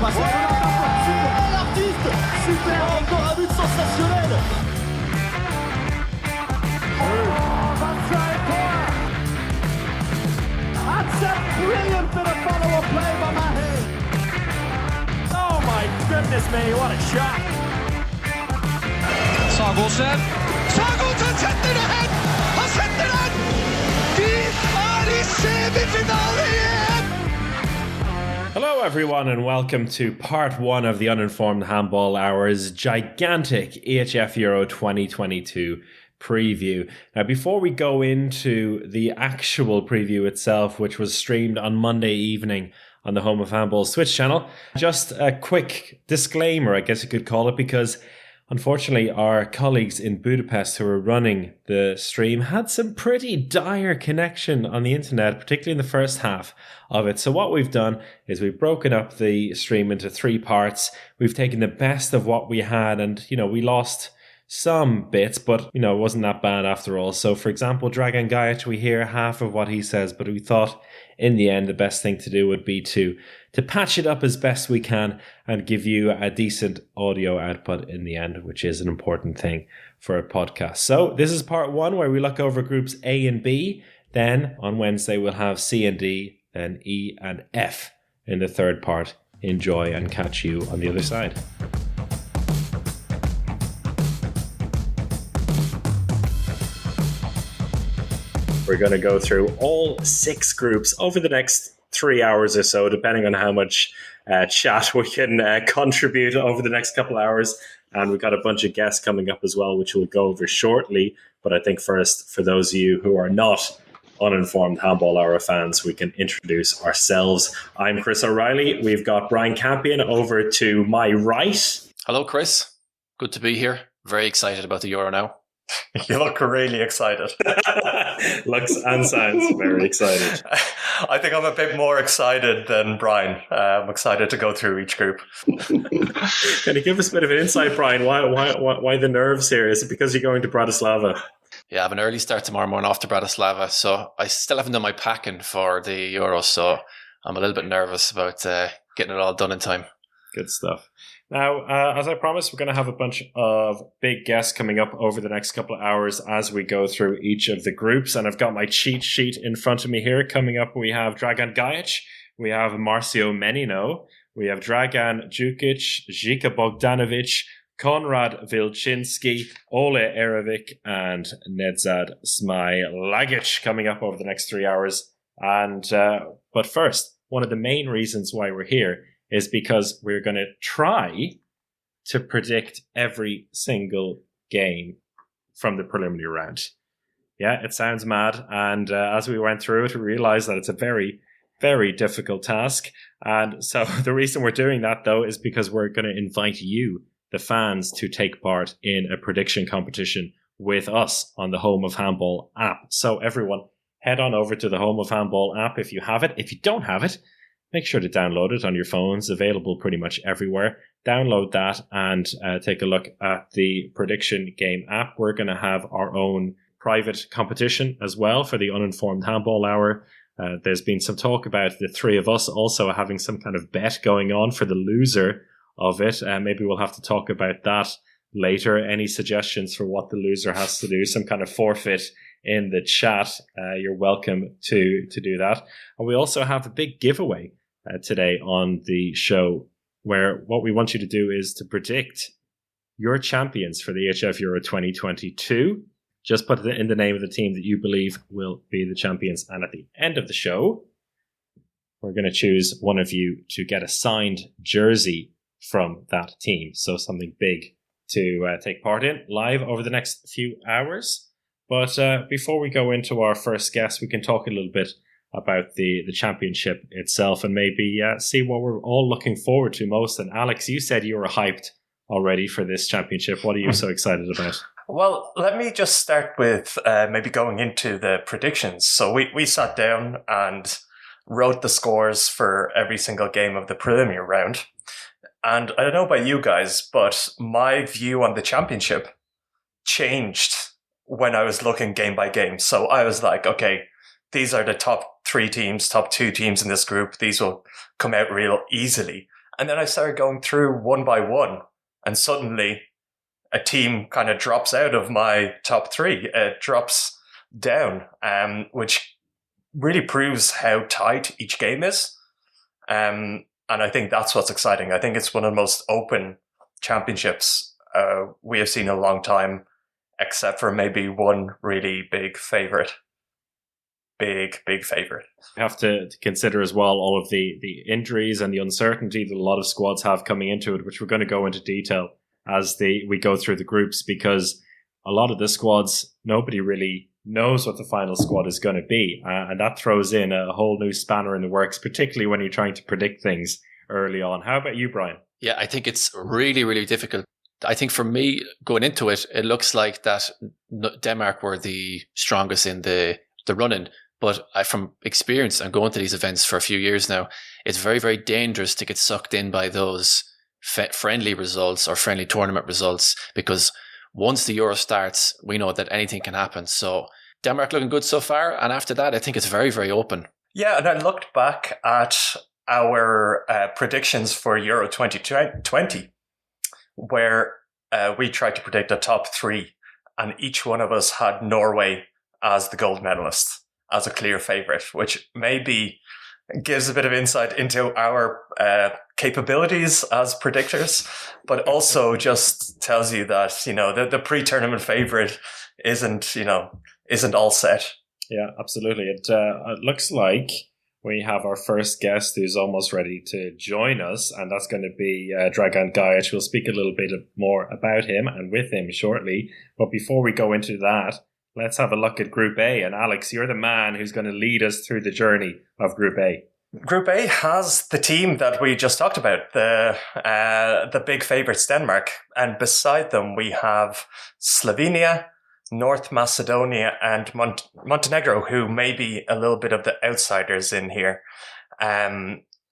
passe l'artiste. Super, encore un but sensationnel. That's a brilliant bit of follow-up play by Mahe. Oh my goodness me, what a shot. Sagosen setter det hen! Han setter den! Vi i semifinale igjen! Hello everyone and welcome to part one of the Uninformed Handball Hour's gigantic EHF Euro 2022 preview. Now, before we go into the actual preview itself, which was streamed on Monday evening on the Home of Handball's Twitch channel, just a quick disclaimer, I guess you could call it, because unfortunately our colleagues in Budapest who were running the stream had some pretty dire connection on the internet, particularly in the first half of it. So what we've done is we've broken up the stream into three parts. We've taken the best of what we had, and, we lost some bits, but, it wasn't that bad after all. So, for example, Dragan Gajic, we hear half of what he says, but we thought in the end the best thing to do would be to patch it up as best we can and give you a decent audio output in the end, which is an important thing for a podcast. So this is part one, where we look over groups A and B. Then on Wednesday we'll have C and D, then E and F in the third part. Enjoy and catch you on the other side. We're going to go through all six groups over the next 3 hours or so, depending on how much chat we can contribute over the next couple hours. And we've got a bunch of guests coming up as well, which we'll go over shortly. But I think first, for those of you who are not uninformed Handball Hour fans, we can introduce ourselves. I'm Chris O'Reilly. We've got Brian Campion over to my right. Hello, Chris. Good to be here. Very excited about the Euro now. You look really excited. Looks and sounds very excited. I think I'm a bit more excited than Brian. I'm excited to go through each group. Can you give us a bit of an insight, Brian? Why the nerves here? Is it because you're going to Bratislava? Yeah, I have an early start tomorrow morning off to Bratislava, so I still haven't done my packing for the Euro, so I'm a little bit nervous about getting it all done in time. Good stuff. Now, as I promised, we're going to have a bunch of big guests coming up over the next couple of hours as we go through each of the groups. And I've got my cheat sheet in front of me here. Coming up, we have Dragan Gajic, we have Marcio Menino, we have Dragan Gajic, Zika Bogdanovic, Konrad Vilchinski, Ole Erovic, and Nedzad Smailagic coming up over the next 3 hours. And but first, one of the main reasons why we're here is because we're going to try to predict every single game from the preliminary round. Yeah, it sounds mad. And as we went through it, we realized that it's a very, very difficult task. And so the reason we're doing that, though, is because we're going to invite you, the fans, to take part in a prediction competition with us on the Home of Handball app. So everyone, head on over to the Home of Handball app if you have it. If you don't have it, make sure to download it on your phones, available pretty much everywhere. Download that and take a look at the prediction game app. We're going to have our own private competition as well for the Uninformed Handball Hour. There's been some talk about the three of us also having some kind of bet going on for the loser of it. Maybe we'll have to talk about that later. Any suggestions for what the loser has to do, some kind of forfeit in the chat, you're welcome to do that. And we also have a big giveaway today on the show, where what we want you to do is to predict your champions for the EHF Euro 2022. Just put it in the name of the team that you believe will be the champions. And at the end of the show, we're going to choose one of you to get a signed jersey from that team. So something big to take part in live over the next few hours. But before we go into our first guest, we can talk a little bit about the championship itself and maybe see what we're all looking forward to most. And Alex, you said you were hyped already for this championship. What are you so excited about? Well, let me just start with maybe going into the predictions. So we sat down and wrote the scores for every single game of the preliminary round. And I don't know about you guys, but my view on the championship changed when I was looking game by game. So I was like, okay, these are the top 3 teams, top 2 teams in this group. These will come out real easily. And then I started going through one by one, and suddenly a team kind of drops out of my top three. It drops down, which really proves how tight each game is. And I think that's what's exciting. I think it's one of the most open championships we have seen in a long time, except for maybe one really big favorite. Big favorite. You have to consider as well all of the injuries and the uncertainty that a lot of squads have coming into it, which we're going to go into detail as we go through the groups, because a lot of the squads, nobody really knows what the final squad is going to be. And that throws in a whole new spanner in the works, particularly when you're trying to predict things early on. How about you, Brian? Yeah, I think it's really, really difficult. I think for me, going into it, it looks like that Denmark were the strongest in the run-in. But from experience and going to these events for a few years now, it's very, very dangerous to get sucked in by those friendly results or friendly tournament results, because once the Euro starts, we know that anything can happen. So Denmark looking good so far. And after that, I think it's very, very open. Yeah, and I looked back at our predictions for Euro 2020, where we tried to predict a top three, and each one of us had Norway as the gold medalist, as a clear favorite, which maybe gives a bit of insight into our capabilities as predictors, but also just tells you that, the pre-tournament favorite isn't all set. Yeah, absolutely. It looks like we have our first guest who's almost ready to join us, and that's going to be Dragan Gajic. We'll speak a little bit more about him and with him shortly. But before we go into that, let's have a look at Group A. And Alex, you're the man who's going to lead us through the journey of Group A. Group A has the team that we just talked about, the big favourites, Denmark. And beside them, we have Slovenia, North Macedonia, and Montenegro, who may be a little bit of the outsiders in here.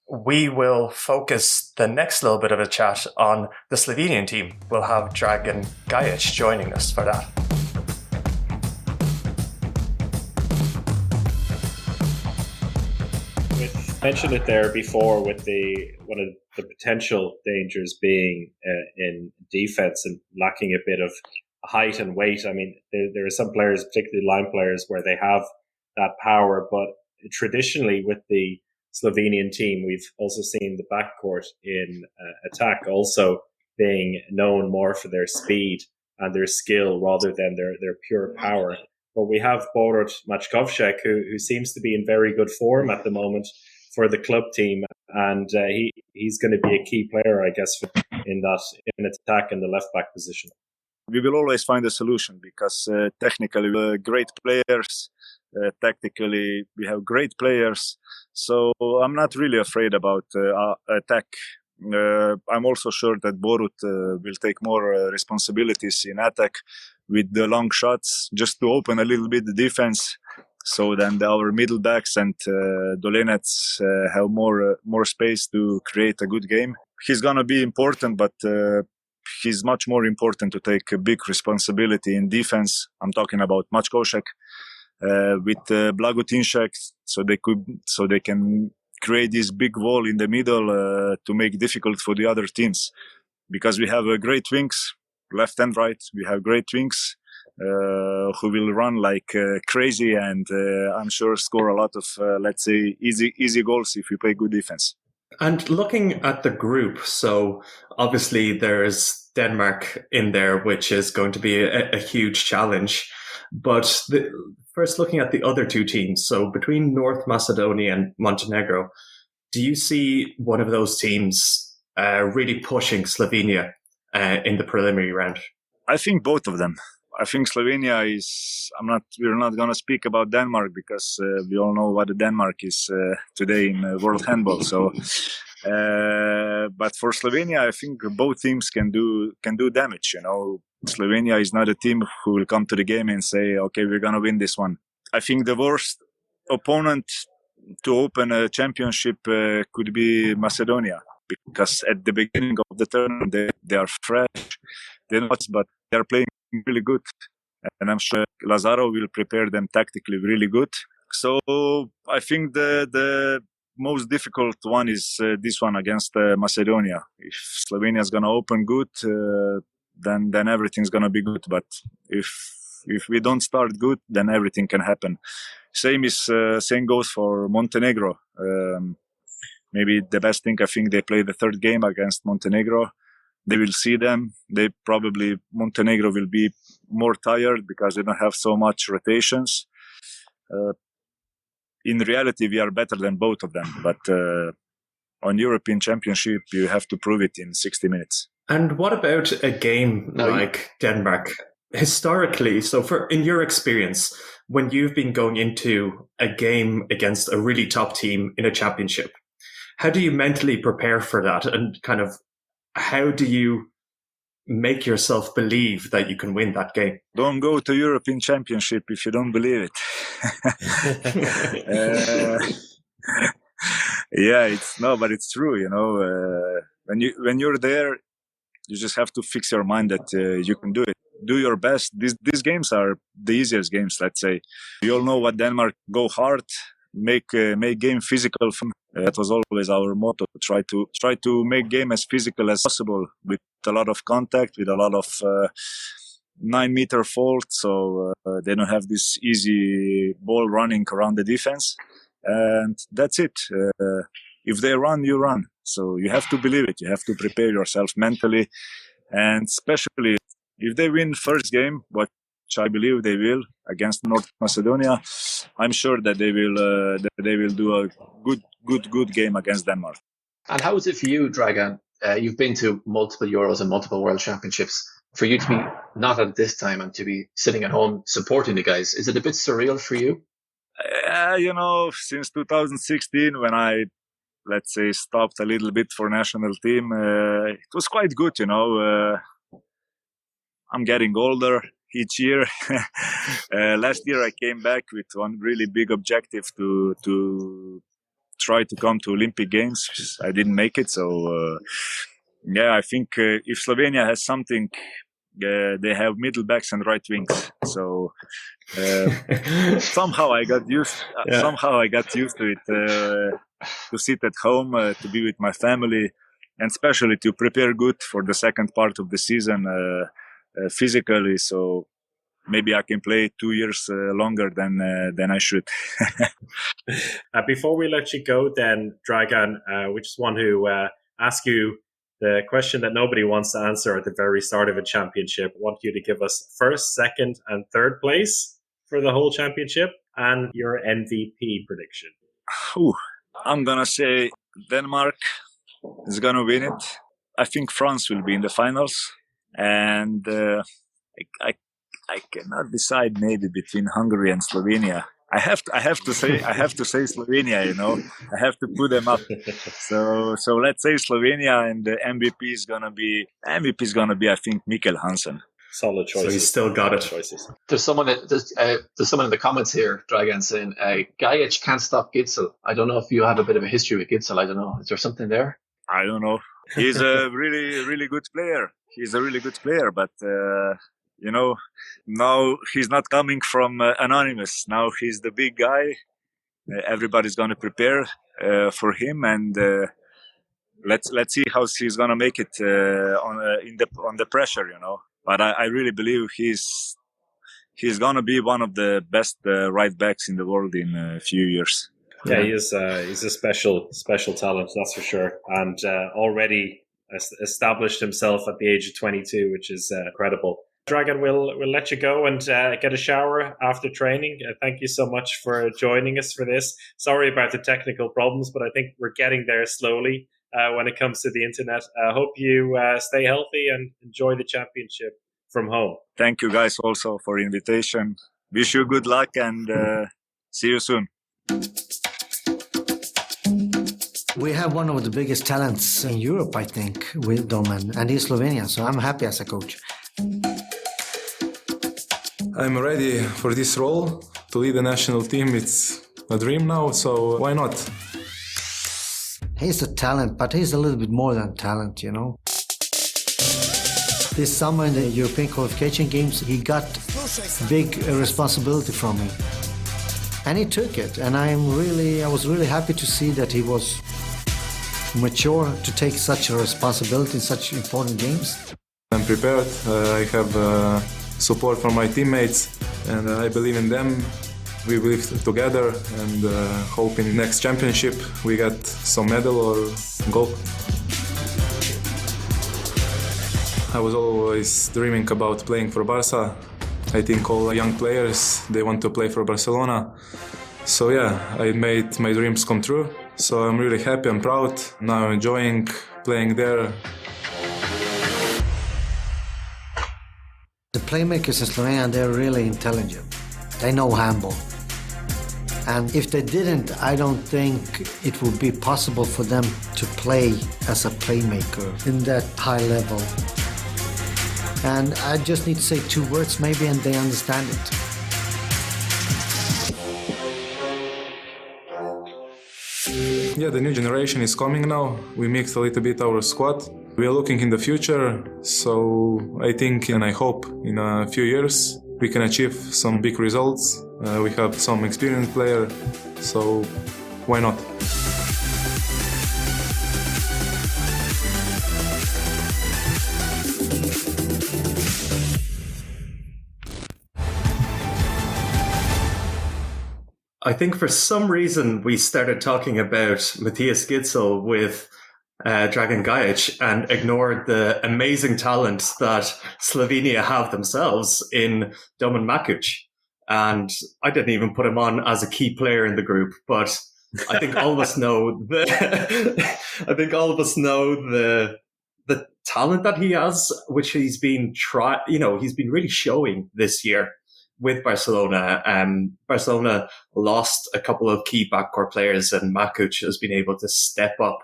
We will focus the next little bit of a chat on the Slovenian team. We'll have Dragan Gajic joining us for that. Mentioned it there before with one of the potential dangers being in defense and lacking a bit of height and weight. I mean, there are some players, particularly line players, where they have that power, but traditionally with the Slovenian team, we've also seen the backcourt in attack also being known more for their speed and their skill rather than their pure power. But we have Borut Mačkovšek, who seems to be in very good form at the moment for the club team, and he's going to be a key player, I guess, in attack in the left back position. We will always find a solution because technically we're great players, tactically we have great players, so I'm not really afraid about attack. I'm also sure that Borut will take more responsibilities in attack with the long shots, just to open a little bit the defense. So then our middle backs and Dolenets have more space to create a good game. He's gonna be important, but he's much more important to take a big responsibility in defense. I'm talking about Mačkovšek with Blagotinšek, so they can create this big wall in the middle to make it difficult for the other teams. Because we have great wings, left and right. We have great wings. Who will run like crazy and I'm sure score a lot of, let's say, easy goals if we play good defense. And looking at the group, so obviously there's Denmark in there, which is going to be a huge challenge. But first looking at the other two teams, so between North Macedonia and Montenegro, do you see one of those teams really pushing Slovenia in the preliminary round? I think both of them. I think Slovenia we're not going to speak about Denmark because we all know what Denmark is today in world handball. So, but for Slovenia, I think both teams can do damage. Slovenia is not a team who will come to the game and say, okay, we're going to win this one. I think the worst opponent to open a championship could be Macedonia, because at the beginning of the tournament, they are fresh, but they're playing really good, and I'm sure Lazaro will prepare them tactically really good. So I think the most difficult one is this one against Macedonia. If Slovenia is gonna open good, then everything's gonna be good. But if we don't start good, then everything can happen. Same goes for Montenegro. Maybe the best thing, I think they play the third game against Montenegro. They will see them. Montenegro will be more tired because they don't have so much rotations. In reality, we are better than both of them. But on European Championship, you have to prove it in 60 minutes. And what about a game like Denmark? Historically, in your experience, when you've been going into a game against a really top team in a championship, how do you mentally prepare for that? And kind of how do you make yourself believe that you can win that game? Don't go to European Championship if you don't believe it. But it's true, you know. When you're there, you just have to fix your mind that you can do it. Do your best. These games are the easiest games, let's say. We all know what Denmark go hard, make game physical. That was always our motto. Try to make game as physical as possible with a lot of contact, with a lot of 9-meter fault, so they don't have this easy ball running around the defense. And that's it. If they run, you run. So you have to believe it. You have to prepare yourself mentally, and especially if they win first game, which I believe they will against North Macedonia, I'm sure that they will do a good game against Denmark. And how is it for you, Dragan? You've been to multiple Euros and multiple World Championships. For you to be not at this time and to be sitting at home supporting the guys, is it a bit surreal for you? Since 2016, when I, let's say, stopped a little bit for national team, it was quite good, I'm getting older each year. Last year I came back with one really big objective to try to come to Olympic Games. I didn't make it, so I think if Slovenia has something, they have middle backs and right wings. So somehow I got used to it. To sit at home, to be with my family, and especially to prepare good for the second part of the season physically. So maybe I can play 2 years longer than I should. Before we let you go, then, Dragan, we just want to ask you the question that nobody wants to answer at the very start of a championship. I want you to give us first, second, and third place for the whole championship and your MVP prediction. I'm gonna say Denmark is gonna win it. I think France will be in the finals, and I cannot decide maybe between Hungary and Slovenia. I have to say Slovenia. I have to put them up. So let's say Slovenia, and the MVP is gonna be I think Mikkel Hansen. Solid choices. So he's still got it. Choices. There's someone in the comments here, Dragan, saying Gajic can't stop Gitzel. I don't know if you have a bit of a history with Gitzel. I don't know. Is there something there? I don't know. He's a really, really good player. But now he's not coming from anonymous. Now he's the big guy. Everybody's going to prepare for him, and let's see how he's going to make it on the pressure. But I really believe he's going to be one of the best right backs in the world in a few years. Yeah, he's a special talent, that's for sure, and already established himself at the age of 22, which is incredible. Dragan, we'll let you go and get a shower after training. Thank you so much for joining us for this. Sorry about the technical problems, but I think we're getting there slowly when it comes to the internet. I hope you stay healthy and enjoy the championship from home. Thank you guys also for invitation. Wish you good luck, and see you soon. We have one of the biggest talents in Europe, I think, with Domen, and he's Slovenian, so I'm happy as a coach. I'm ready for this role. To lead the national team, it's a dream now, so why not? He's a talent, but he's a little bit more than talent, This summer in the European qualification games, he got big responsibility from me. And he took it, and I was really happy to see that he was mature to take such a responsibility in such important games. I'm prepared. I have support from my teammates, and I believe in them. We believe together, and hope in next championship we get some medal or gold. I was always dreaming about playing for Barca. I think all young players, they want to play for Barcelona. So yeah, I made my dreams come true. So I'm really happy and proud. Now I'm enjoying playing there. The playmakers in Slovenia, they're really intelligent. They know handball. And if they didn't, I don't think it would be possible for them to play as a playmaker in that high level. And I just need to say 2 words maybe and they understand it. Yeah, the new generation is coming now. We mixed a little bit our squad. We are looking in the future, so I think and I hope in a few years we can achieve some big results. We have some experienced player, so why not? I think for some reason we started talking about Matthias Gitzel with Dragan Gajic and ignored the amazing talent that Slovenia have themselves in Domen Makuc. And I didn't even put him on as a key player in the group, but I think all of us know the talent that he has, which he's been he's been really showing this year with Barcelona. Barcelona lost a couple of key backcourt players, and Makuc has been able to step up.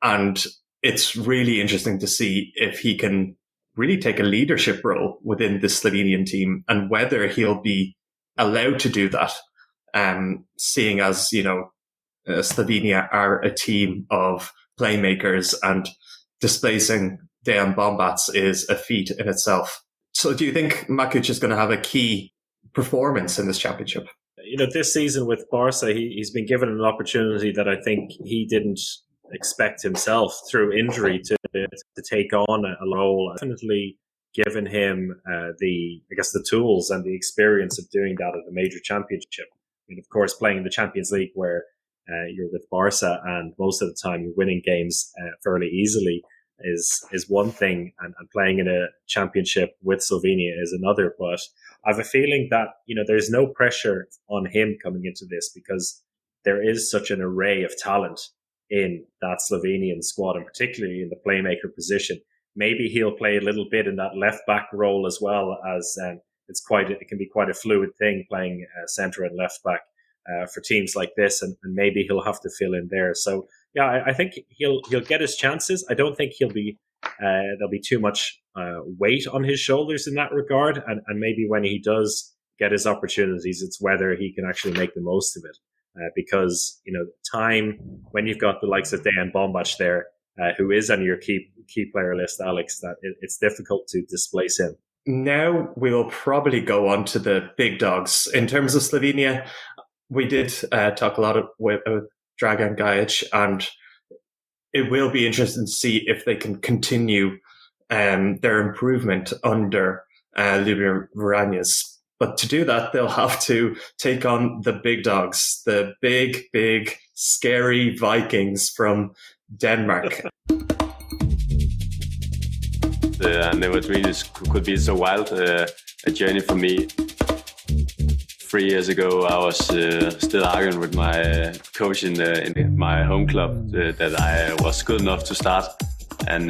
And it's really interesting to see if he can really take a leadership role within the Slovenian team and whether he'll be allowed to do that. Seeing as, Slovenia are a team of playmakers, and displacing Dejan Bombac is a feat in itself. So do you think Makuc is going to have a key performance in this championship? This season with Barca, he's been given an opportunity that I think he didn't expect himself through injury to take on a role. Definitely given him the tools and the experience of doing that at a major championship. Of course, playing in the Champions League where you're with Barca and most of the time you're winning games fairly easily is one thing, and playing in a championship with Slovenia is another. But I have a feeling that, there's no pressure on him coming into this because there is such an array of talent in that Slovenian squad, and particularly in the playmaker position. Maybe he'll play a little bit in that left back role as well, as it can be quite a fluid thing playing centre and left back for teams like this, and maybe he'll have to fill in there. So yeah, I think he'll get his chances. I don't think there'll be too much weight on his shoulders in that regard, and maybe when he does get his opportunities, it's whether he can actually make the most of it. Because time when you've got the likes of Dejan Bombac there, who is on your key player list, Alex, that it's difficult to displace him. Now we will probably go on to the big dogs. In terms of Slovenia, we did talk a lot with Dragan Gajic, and it will be interesting to see if they can continue their improvement under Ljubomir Vranjes. But to do that, they'll have to take on the big dogs, the big, scary Vikings from Denmark. I never dreamed it could be so wild a journey for me. 3 years ago, I was still arguing with my coach in my home club that I was good enough to start and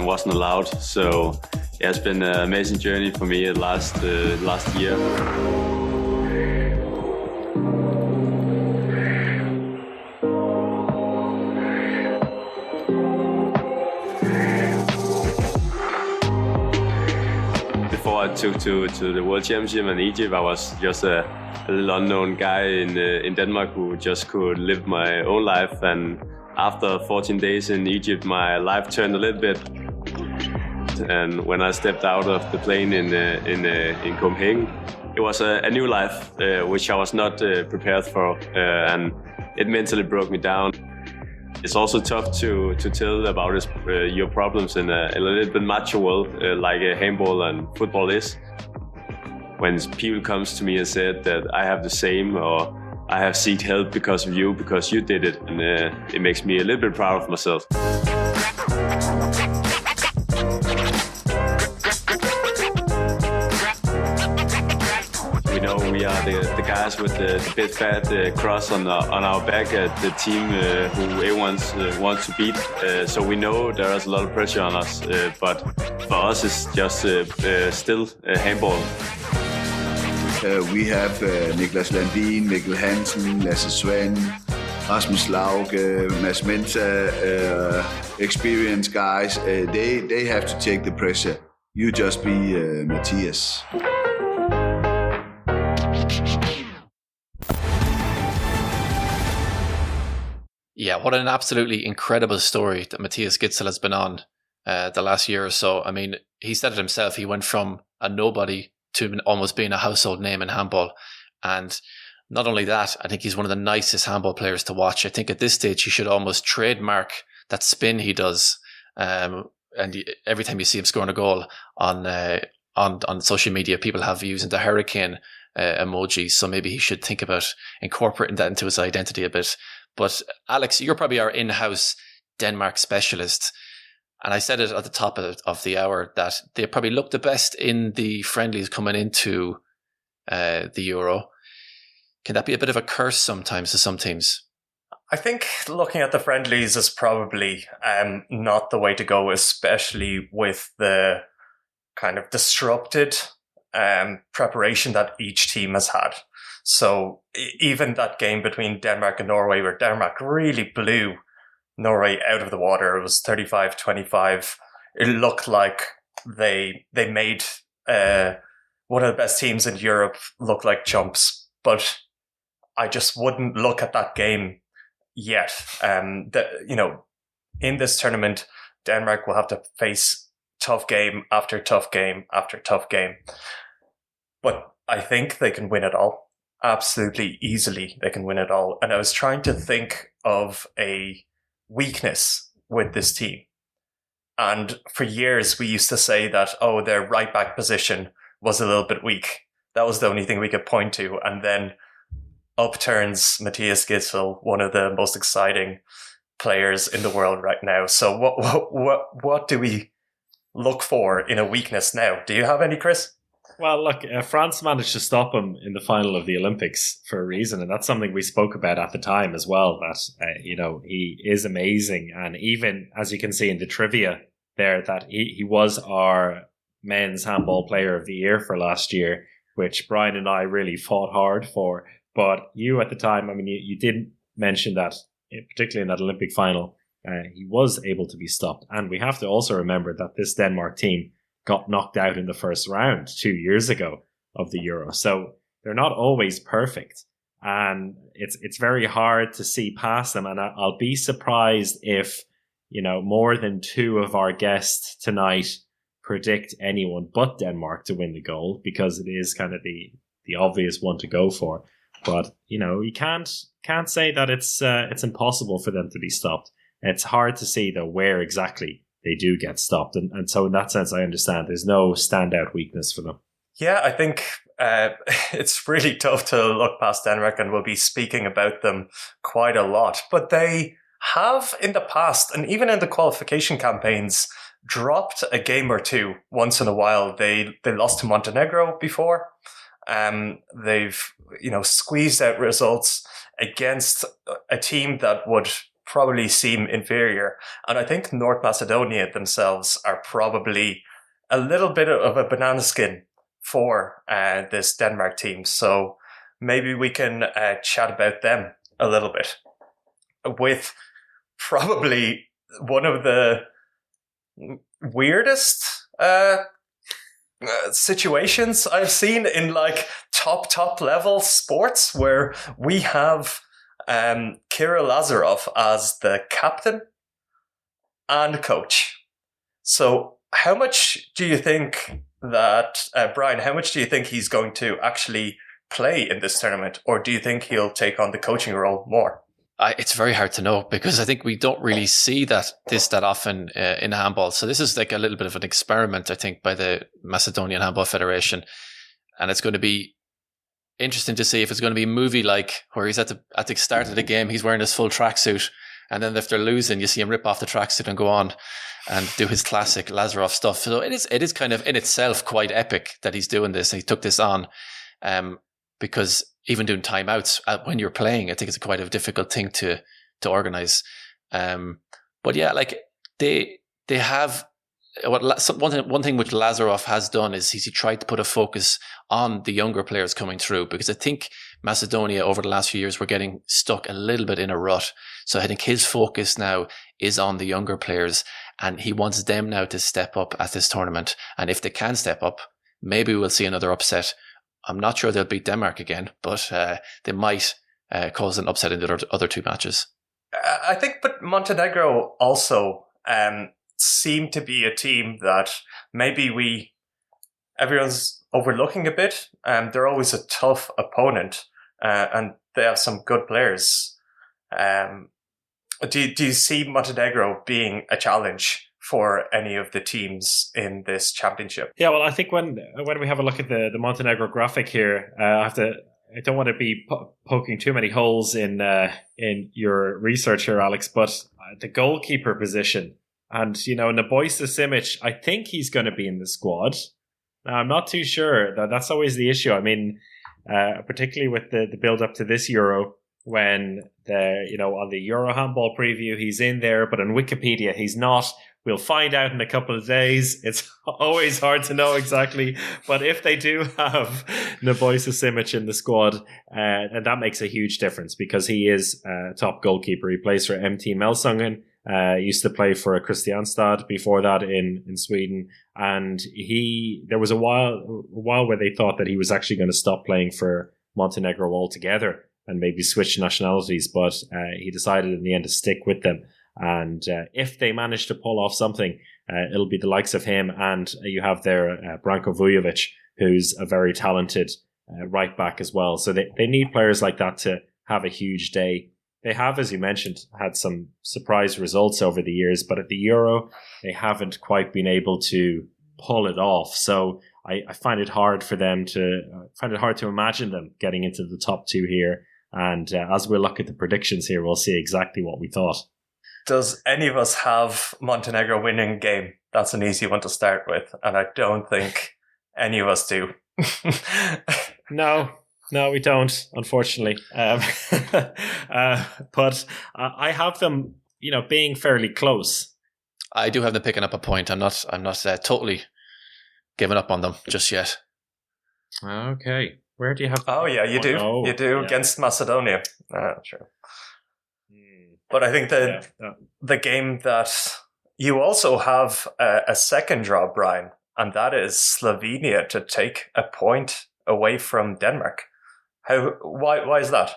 wasn't allowed. So yeah, it's been an amazing journey for me last year. Before I took to the World Championship in Egypt, I was just a little unknown guy in Denmark who just could live my own life. And after 14 days in Egypt, my life turned a little bit. And when I stepped out of the plane in Copenhagen, it was a new life, which I was not prepared for, and it mentally broke me down. It's also tough to tell about your problems in a little bit macho world, like handball and football is. When people comes to me and said that I have the same, or I have seek help because of you, because you did it, and it makes me a little bit proud of myself. We know we are the guys with the big fat cross on our back at the team who everyone wants to beat. So we know there is a lot of pressure on us, but for us it's just still handball. We have Niklas Landin, Mikkel Hansen, Lasse Svan, Rasmus Lauge, Mads Menta, experienced guys. They have to take the pressure. You just be Matthias. Yeah, what an absolutely incredible story that Matthias Gitzel has been on the last year or so. I mean, he said it himself. He went from a nobody to almost being a household name in handball. And not only that, I think he's one of the nicest handball players to watch. I think at this stage, he should almost trademark that spin he does. And every time you see him scoring a goal on social media, people have using the hurricane emoji. So maybe he should think about incorporating that into his identity a bit. But Alex, you're probably our in-house Denmark specialist. And I said it at the top of the hour that they probably look the best in the friendlies coming into the Euro. Can that be a bit of a curse sometimes to some teams? I think looking at the friendlies is probably not the way to go, especially with the kind of disrupted preparation that each team has had. So even that game between Denmark and Norway, where Denmark really blew Norway out of the water, it was 35-25. It looked like they made one of the best teams in Europe look like chumps. But I just wouldn't look at that game yet. In this tournament, Denmark will have to face tough game after tough game after tough game. But I think they can win it all. Absolutely easily, they can win it all. And I was trying to think of a weakness with this team. And for years, we used to say that, their right back position was a little bit weak. That was the only thing we could point to. And then up turns Matthias Gitzel, one of the most exciting players in the world right now. So what do we look for in a weakness now? Do you have any, Chris? Well, look, France managed to stop him in the final of the Olympics for a reason, and that's something we spoke about at the time as well, that, he is amazing. And even, as you can see in the trivia there, that he was our men's handball player of the year for last year, which Brian and I really fought hard for. But you at the time, you did mention that, particularly in that Olympic final, he was able to be stopped. And we have to also remember that this Denmark team got knocked out in the first round 2 years ago of the Euro. So they're not always perfect. And it's very hard to see past them. And I'll be surprised if, more than two of our guests tonight predict anyone but Denmark to win the gold, because it is kind of the obvious one to go for. But, you can't say that it's impossible for them to be stopped. It's hard to see, though, where exactly they do get stopped. And so in that sense, I understand there's no standout weakness for them. Yeah, I think it's really tough to look past Denmark, and we'll be speaking about them quite a lot. But they have in the past, and even in the qualification campaigns, dropped a game or two once in a while. They lost to Montenegro before. They've, squeezed out results against a team that would probably seem inferior. And I think North Macedonia themselves are probably a little bit of a banana skin for this Denmark team. So maybe we can chat about them a little bit, with probably one of the weirdest situations I've seen in top level sports, where we have Kira Lazarov as the captain and coach. So How much do you think that, Brian, how much do you think he's going to actually play in this tournament? Or do you think he'll take on the coaching role more? It's very hard to know, because I think we don't really see that often in handball. So this is like a little bit of an experiment, I think, by the Macedonian Handball Federation. And it's going to be interesting to see if it's going to be movie-like, where he's at the start of the game, he's wearing his full tracksuit, and then if they're losing, you see him rip off the tracksuit and go on and do his classic Lazarov stuff. So it is kind of in itself quite epic that he's doing this. He took this on because even doing timeouts when you're playing, I think it's quite a difficult thing to organize. But yeah, like they have one thing which Lazarov has done is he tried to put a focus on the younger players coming through, because I think Macedonia over the last few years were getting stuck a little bit in a rut. So I think his focus now is on the younger players, and he wants them now to step up at this tournament. And if they can step up, maybe we'll see another upset. I'm not sure they'll beat Denmark again, but they might cause an upset in the other two matches. I think, but Montenegro also seem to be a team that maybe everyone's overlooking a bit. They're always a tough opponent, and they have some good players. Do you see Montenegro being a challenge for any of the teams in this championship? Yeah, well, I think when we have a look at the Montenegro graphic here, I don't want to be poking too many holes in your research here, Alex, but the goalkeeper position, and Nebojša Simic, I think he's going to be in the squad. Now, I'm not too sure. That's always the issue. I mean, particularly with the build up to this Euro, when on the Euro handball preview he's in there, but on Wikipedia he's not. We'll find out in a couple of days. It's always hard to know exactly. But if they do have Nebojša Simic in the squad, and that makes a huge difference, because he is a top goalkeeper. He plays for MT Melsungen, used to play for Kristianstad before that in Sweden. And there was a while where they thought that he was actually going to stop playing for Montenegro altogether and maybe switch nationalities. But he decided in the end to stick with them. And if they manage to pull off something, it'll be the likes of him. And you have there Branko Vujovic, who's a very talented right back as well. So they need players like that to have a huge day. They have, as you mentioned, had some surprise results over the years, but at the Euro, they haven't quite been able to pull it off. So I find it hard to imagine them getting into the top two here. And as we look at the predictions here, we'll see exactly what we thought. Does any of us have Montenegro winning game? That's an easy one to start with, and I don't think any of us do. No, we don't, unfortunately. But I have them, being fairly close. I do have them picking up a point. I'm not totally giving up on them just yet. Okay, where do you have? Oh yeah, you do. Oh, you do against Macedonia. Sure. But I think the game that you also have a second draw, Brian, and that is Slovenia to take a point away from Denmark. Why is that?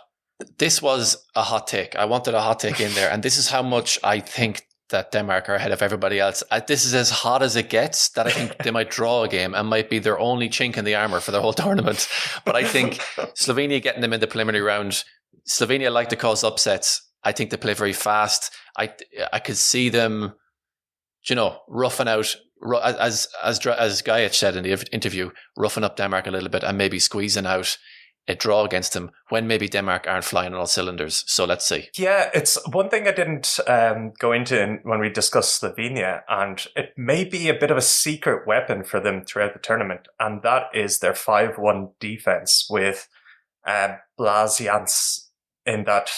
This was a hot take. I wanted a hot take in there, and this is how much I think that Denmark are ahead of everybody else. This is as hot as it gets, that I think they might draw a game and might be their only chink in the armor for the whole tournament. But I think Slovenia getting them in the preliminary round, Slovenia like to cause upsets. I think they play very fast. I could see them, roughing out, as Gajic said in the interview, roughing up Denmark a little bit and maybe squeezing out a draw against them when maybe Denmark aren't flying on all cylinders. So let's see. Yeah, it's one thing I didn't go into when we discussed Slovenia, and it may be a bit of a secret weapon for them throughout the tournament, and that is their 5-1 defense with Blas Jans in that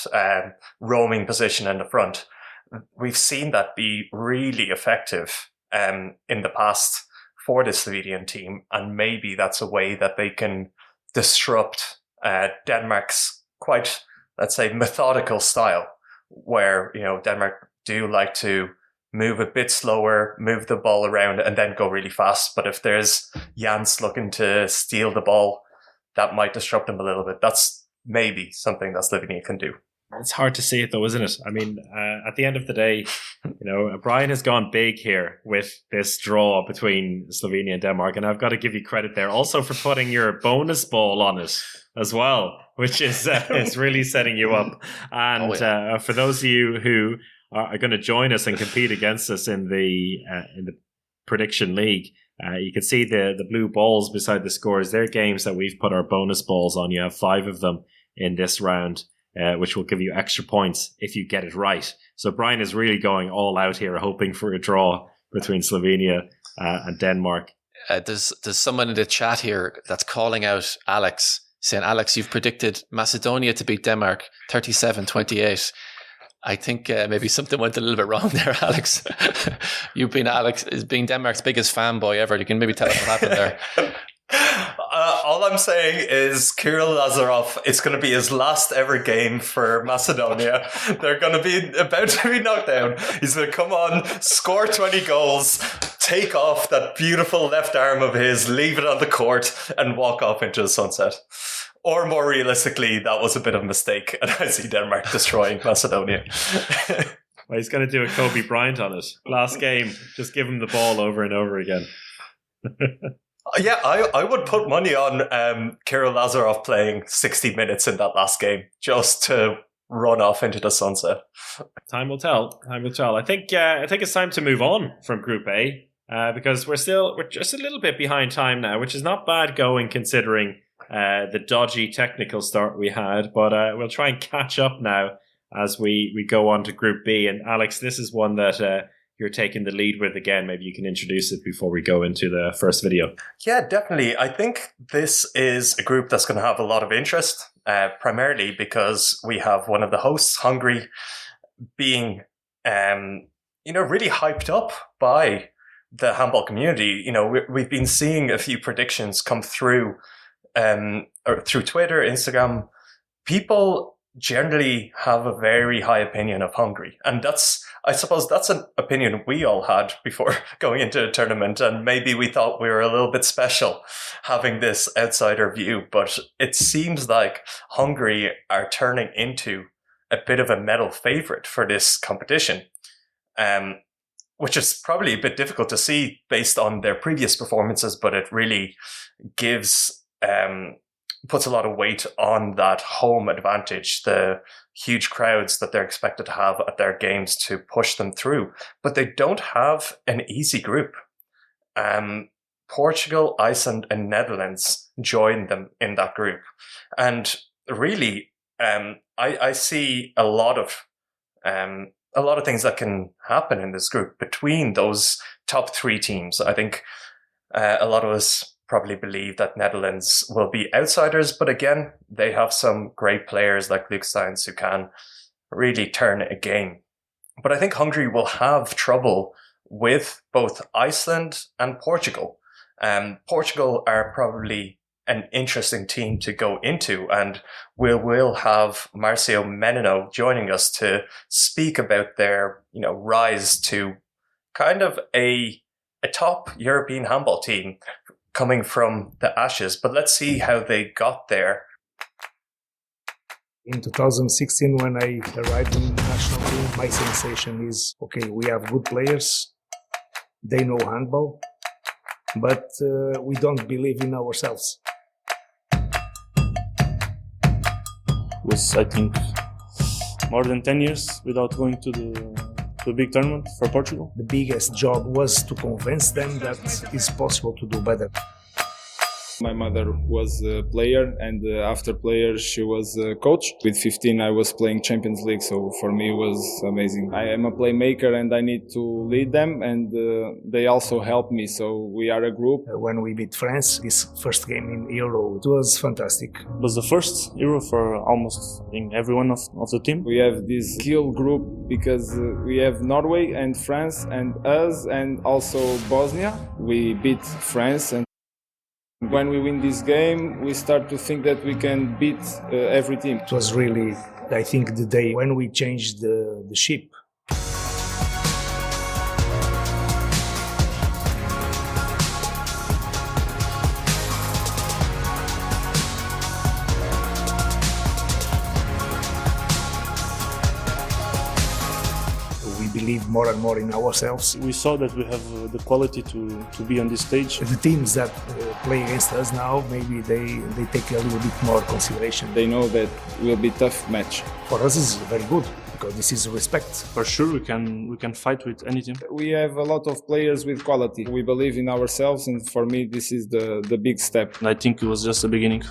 roaming position in the front. We've seen that be really effective in the past for the Slovenian team, and maybe that's a way that they can disrupt Denmark's quite, let's say, methodical style, where Denmark do like to move a bit slower, move the ball around, and then go really fast. But if there's Jans looking to steal the ball, that might disrupt them a little bit. That's maybe something that Slovenia can do. It's hard to see it though, isn't it? I mean, at the end of the day, Brian has gone big here with this draw between Slovenia and Denmark, and I've got to give you credit there also for putting your bonus ball on it as well, which is really setting you up. And for those of you who are going to join us and compete against us in the prediction league, you can see the blue balls beside the scores. They're games that we've put our bonus balls on. You have 5 of them in this round, which will give you extra points if you get it right. So Brian is really going all out here, hoping for a draw between Slovenia and Denmark. There's someone in the chat here that's calling out Alex, saying, Alex, you've predicted Macedonia to beat Denmark 37-28. I think maybe something went a little bit wrong there, Alex. You've been being Denmark's biggest fanboy ever. You can maybe tell us what happened there. All I'm saying is Kirill Lazarov, it's going to be his last ever game for Macedonia. They're going to be about to be knocked down. He's going to come on, score 20 goals, take off that beautiful left arm of his, leave it on the court, and walk off into the sunset. Or more realistically, that was a bit of a mistake, and I see Denmark destroying Macedonia. Well, he's going to do a Kobe Bryant on it. Last game, just give him the ball over and over again. Yeah, I would put money on Kirill Lazarov playing 60 minutes in that last game, just to run off into the sunset. Time will tell. Time will tell. I think it's time to move on from Group A, because we're just a little bit behind time now, which is not bad going considering the dodgy technical start we had, but we'll try and catch up now as we go on to Group B. And Alex, this is one that you're taking the lead with again. Maybe you can introduce it before we go into the first video. Yeah, definitely. I think this is a group that's going to have a lot of interest, primarily because we have one of the hosts, Hungary, being really hyped up by the handball community. We've been seeing a few predictions come through or through Twitter, Instagram. People generally have a very high opinion of Hungary, and I suppose that's an opinion we all had before going into the tournament, and maybe we thought we were a little bit special having this outsider view, but it seems like Hungary are turning into a bit of a medal favorite for this competition, which is probably a bit difficult to see based on their previous performances, but it really puts a lot of weight on that home advantage, the huge crowds that they're expected to have at their games to push them through. But they don't have an easy group. Portugal, Iceland, and Netherlands join them in that group. And really, I see a lot of things that can happen in this group between those top 3 teams. I think a lot of us probably believe that Netherlands will be outsiders, but again, they have some great players like Luke Steins who can really turn a game. But I think Hungary will have trouble with both Iceland and Portugal. Portugal are probably an interesting team to go into, and we'll have Marcio Menino joining us to speak about their rise to kind of a top European handball team coming from the ashes. But let's see how they got there. In 2016, when I arrived in the national team, my sensation is, okay, we have good players, they know handball, but we don't believe in ourselves. Was, I think, more than 10 years without going to the big tournament for Portugal. The biggest job was to convince them that it's possible to do better. My mother was a player, and after player, she was a coach. With 15, I was playing Champions League, so for me it was amazing. I am a playmaker and I need to lead them, and they also help me, so we are a group. When we beat France, this first game in Euro, it was fantastic. It was the first Euro for almost, I think, everyone of the team. We have this skill group because we have Norway and France and us, and also Bosnia. We beat France, and when we win this game, we start to think that we can beat every team. It was really, I think, the day when we changed the ship. believe more and more in ourselves. We saw that we have the quality to be on this stage. The teams that play against us now, maybe they take a little bit more consideration. They know that it will be a tough match. For us, it's very good, because this is respect. For sure, we can fight with any team. We have a lot of players with quality. We believe in ourselves, and for me, this is the big step. I think it was just the beginning.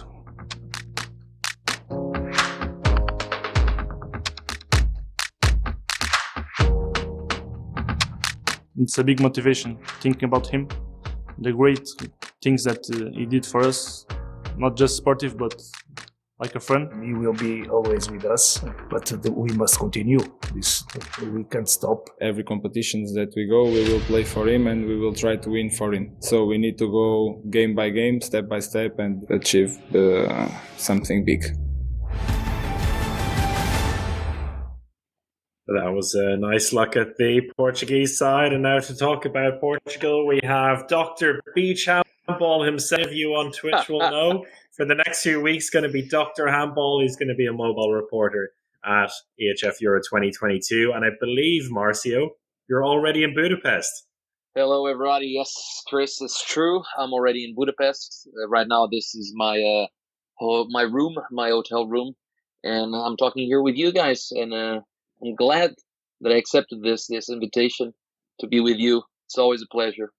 It's a big motivation, thinking about him, the great things that he did for us, not just sportive, but like a friend. He will be always with us, but we must continue. We can't stop. Every competitions that we go, we will play for him and we will try to win for him. So we need to go game by game, step by step, and achieve something big. That was a nice look at the Portuguese side. And now to talk about Portugal, we have Dr. Beach Handball himself. You on Twitch will know. For the next few weeks, going to be Dr. Handball. He's going to be a mobile reporter at EHF EURO 2022. And I believe, Marcio, you're already in Budapest. Hello, everybody. Yes, Chris, it's true. I'm already in Budapest. Right now, this is my room, my hotel room. And I'm talking here with you guys. And I'm glad that I accepted this invitation to be with you. It's always a pleasure.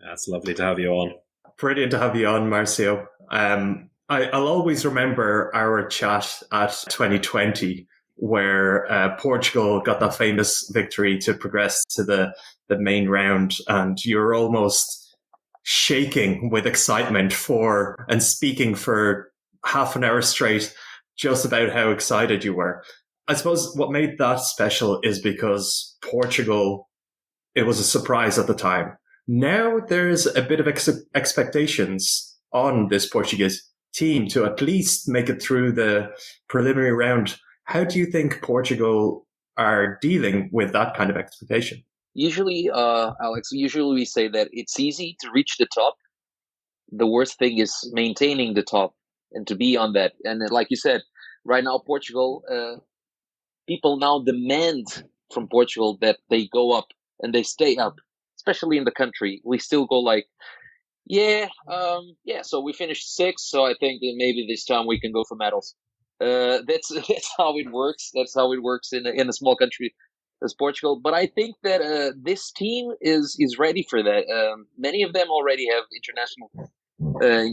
That's lovely to have you on. Brilliant to have you on, Marcio. I'll always remember our chat at 2020 where Portugal got that famous victory to progress to the main round, and you're almost shaking with excitement and speaking for half an hour straight just about how excited you were. I suppose what made that special is because Portugal, it was a surprise at the time. Now there's a bit of expectations on this Portuguese team to at least make it through the preliminary round. How do you think Portugal are dealing with that kind of expectation? Usually, Alex, we say that it's easy to reach the top. The worst thing is maintaining the top and to be on that. And like you said, right now, Portugal... people now demand from Portugal that they go up and they stay up, especially in the country. We still go like, so we finished sixth, so I think that maybe this time we can go for medals. That's how it works. That's how it works in a small country as Portugal. But I think that this team is ready for that. Many of them already have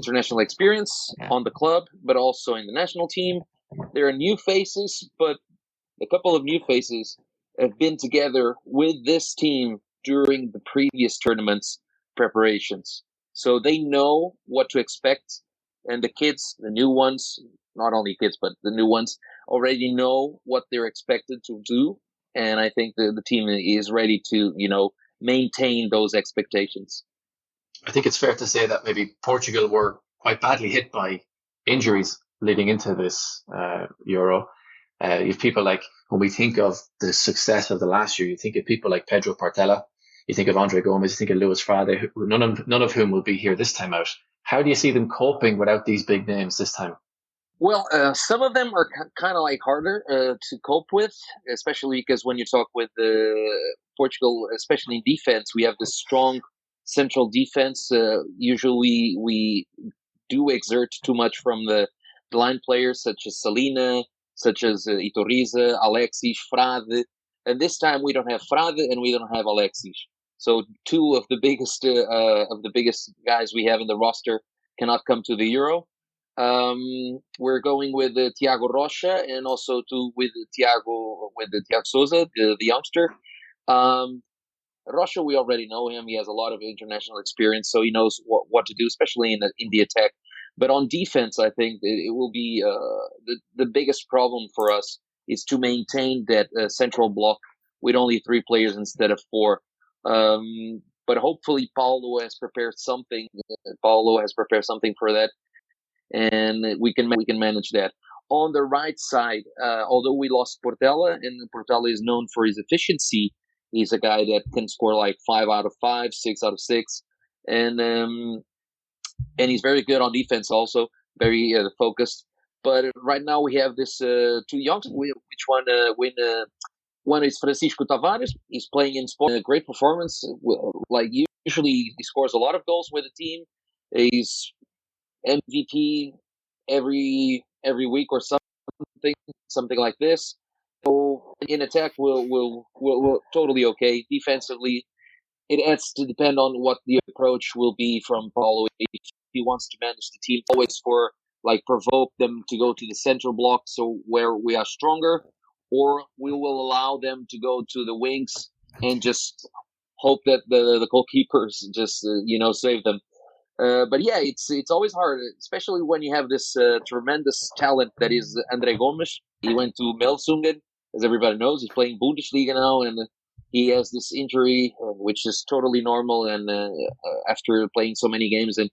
international experience on the club, but also in the national team. There are new faces, but a couple of new faces have been together with this team during the previous tournaments preparations. So they know what to expect. And the kids, the new ones, not only kids, but the new ones already know what they're expected to do. And I think the team is ready to, maintain those expectations. I think it's fair to say that maybe Portugal were quite badly hit by injuries leading into this Euro. You have people like, when we think of the success of the last year, you think of people like Pedro Portela, you think of Andre Gomes, you think of Luis Frade, none of whom will be here this time out. How do you see them coping without these big names this time? Well, some of them are kind of like harder to cope with, especially because when you talk with Portugal, especially in defense, we have this strong central defense. Usually we do exert too much from the line players such as Salina, such as Iturriza, Alexis, Frade. And this time we don't have Frade and we don't have Alexis. So two of the biggest guys we have in the roster cannot come to the Euro. We're going with Thiago Rocha and also with Thiago Souza, the youngster. Rocha, we already know him. He has a lot of international experience, so he knows what to do, especially in the attack. But on defense, I think it will be the biggest problem for us is to maintain that central block with only 3 players instead of 4. But hopefully Paulo has prepared something. For that, and we can manage that. On the right side, although we lost Portela, and Portela is known for his efficiency, he's a guy that can score like 5 out of 5, 6 out of 6, and he's very good on defense also, very focused. But right now we have this 2 youngsters, which one when it's Francisco Tavares, he's playing in sport, a great performance. Like usually, he scores a lot of goals with the team. He's MVP every week or something like this. So in attack, we'll totally okay. Defensively, it adds to depend on what the approach will be from Paulo. If he wants to manage the team, always provoke them to go to the central block, so where we are stronger, or we will allow them to go to the wings and just hope that the goalkeepers just save them. But yeah, it's always hard, especially when you have this tremendous talent that is André Gomes. He went to Melsungen, as everybody knows. He's playing Bundesliga now, and he has this injury, which is totally normal. And after playing so many games, and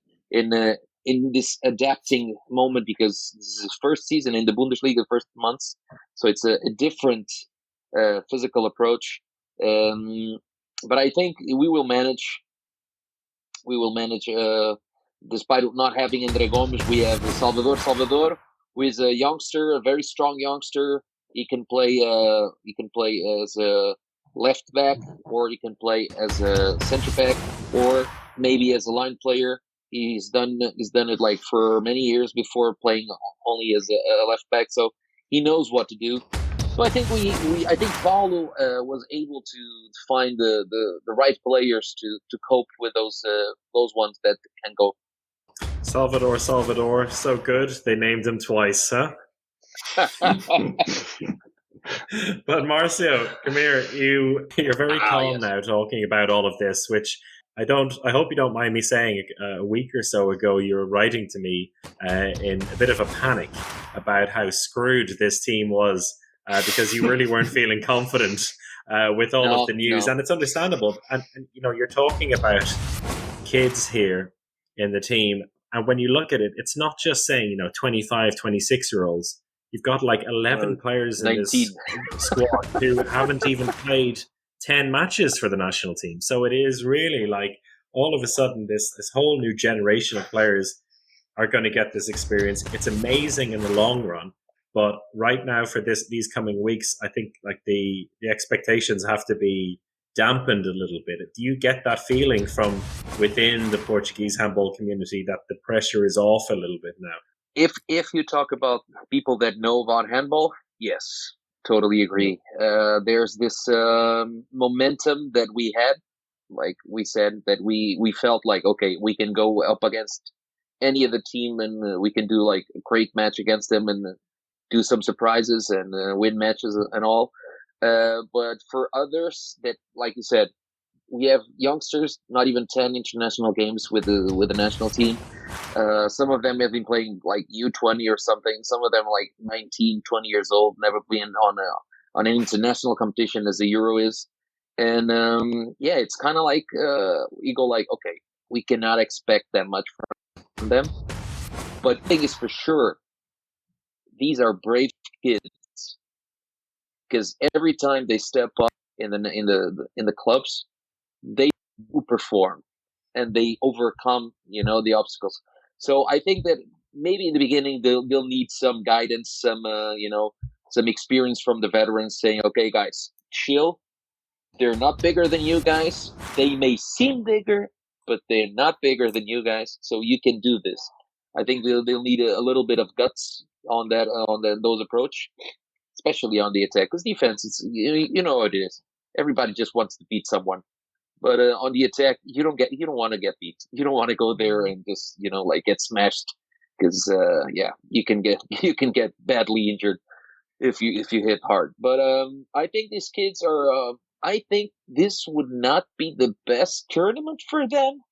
in this adapting moment, because this is his first season in the Bundesliga, first months, so it's a different physical approach. But I think we will manage. Despite not having André Gomes, we have Salvador, who is a youngster, a very strong youngster. He can play as a left back, or he can play as a center back, or maybe as a line player. He's done it like for many years before, playing only as a left back, so he knows what to do. So I think I think Paulo was able to find the right players to cope with those ones that can go. Salvador, so good. They named him twice, huh? But Marcio, come here. You're very calm now, talking about all of this, which I hope you don't mind me saying. A week or so ago, you were writing to me in a bit of a panic about how screwed this team was. Because you really weren't feeling confident with all of the news. And it's understandable. And you're talking about kids here in the team. And when you look at it, it's not just saying, 25, 26-year-olds. You've got like 11 players in 19. This squad who haven't even played 10 matches for the national team. So it is really like all of a sudden this whole new generation of players are going to get this experience. It's amazing in the long run. But right now, for these coming weeks, I think like the expectations have to be dampened a little bit. Do you get that feeling from within the Portuguese handball community that the pressure is off a little bit now? If you talk about people that know about handball, yes, totally agree. There's this momentum that we had, like we said, that we felt like, okay, we can go up against any of the team and we can do like a great match against them and do some surprises and win matches and all. But for others that, like you said, we have youngsters, not even 10 international games with the national team. Some of them have been playing like U20 or something. Some of them like 19, 20 years old, never been on an international competition as the Euro is. And it's kind of like you go like, okay, we cannot expect that much from them. But the thing is for sure, these are brave kids, because every time they step up in the clubs, they do perform and they overcome the obstacles. So I think that maybe in the beginning they'll need some guidance, some experience from the veterans, saying, okay guys, chill, they're not bigger than you guys, they may seem bigger, but they're not bigger than you guys, so you can do this. I think they'll need a little bit of guts on that, those approach, especially on the attack, because defense, it's you know what it is. Everybody just wants to beat someone, but on the attack, you don't want to get beat. You don't want to go there and just get smashed, because you can get badly injured if you hit hard. But I think these kids are. I think this would not be the best tournament for them,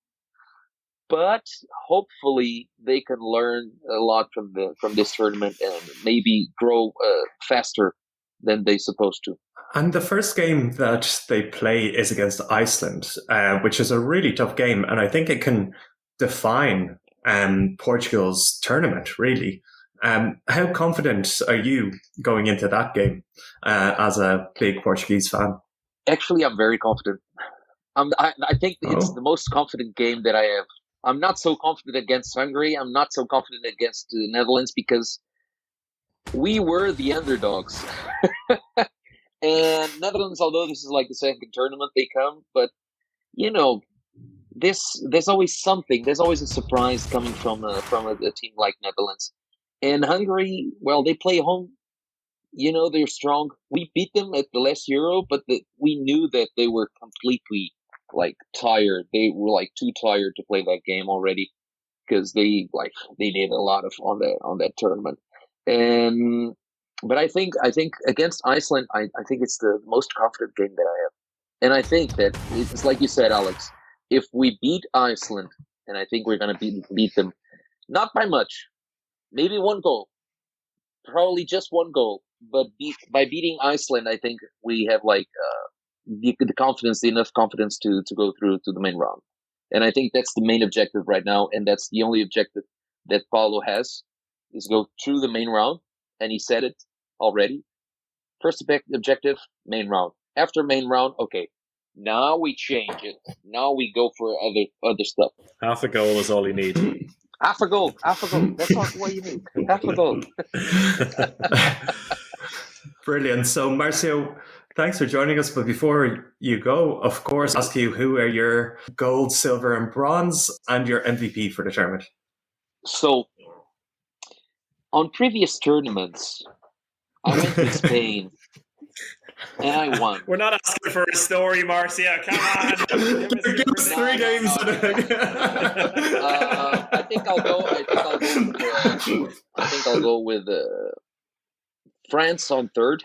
but hopefully they can learn a lot from this tournament and maybe grow faster than they're supposed to. And the first game that they play is against Iceland, which is a really tough game, and I think it can define Portugal's tournament, really. How confident are you going into that game as a big Portuguese fan? Actually, I'm very confident. I think it's the most confident game that I have. I'm not so confident against Hungary. I'm not so confident against the Netherlands because we were the underdogs. And Netherlands, although this is like the second tournament they come, but there's always something. There's always a surprise coming from a team like Netherlands. And Hungary, well, they play home. They're strong. We beat them at the last Euro, but we knew that they were completely tired. They were too tired to play that game already because they did a lot on that tournament. But I think against Iceland, I think it's the most confident game that I have. And I think that it's like you said, Alex, if we beat Iceland, and I think we're going to beat them, not by much, maybe one goal, probably just one goal, but by beating Iceland, I think we have the confidence, enough confidence to go through to the main round. And I think that's the main objective right now, and that's the only objective that Paulo has, is go through the main round, and he said it already. First objective, main round. After main round, okay, now we change it. Now we go for other stuff. Half a goal is all you need. Half a goal. That's not what you need. Half a goal. Brilliant. So, Marcio, thanks for joining us. But before you go, of course, ask you who are your gold, silver, and bronze, and your MVP for the tournament. So, on previous tournaments, I went to Spain and I won. We're not asking for a story, Marcio. Come on. Give us 3 games. I think I'll go with France on third